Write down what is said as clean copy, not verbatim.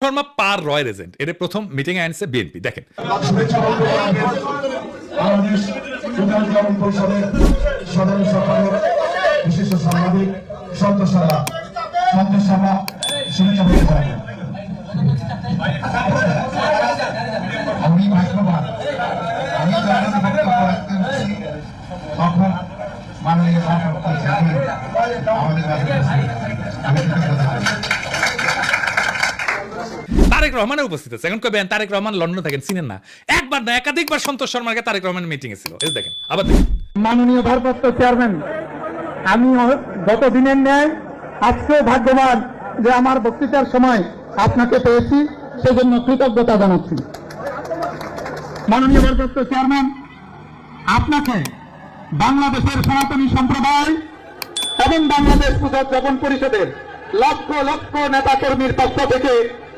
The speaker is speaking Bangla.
শর্মা পার রয় রেজেন্ট এর প্রথম মিটিং এ আনছে বিএনপি। দেখেন বাংলাদেশ উন্নয়ন পরিষদের সাধারণ সম্পাদক বিশিষ্ট সাংবাদিক সন্তোষ শর্মা শুভেচ্ছা জানাবেন। আমি ভাগ্যবান, আমি তখন মাননীয় সভাপতি আমাদের তারেক রহমানের উপস্থিত আছে। এখন কবেন তারেক রহমান লন্ডনে থাকেন, চিনেন না? একবার না একাধিকবার সন্তোষ শর্মাকে তারেক রহমানের মিটিং এ ছিল। এই দেখেন, আবার দেখেন। মাননীয় ভারপ্রাপ্ত চেয়ারম্যান, আমি গত দিনের ন্যায় আজকেও ভাগ্যবান যে আমার বক্তৃতার সময় আপনাকে পেয়েছি, সেজন্য কৃতজ্ঞতা জানাচ্ছি। মাননীয় ভারপ্রাপ্ত চেয়ারম্যান, আপনাকে বাংলাদেশের সনাতনী সম্প্রদায় এবং বাংলাদেশ পুজোজ্জাপন পরিষদের লক্ষ লক্ষ নেতা কর্মীর পক্ষ থেকে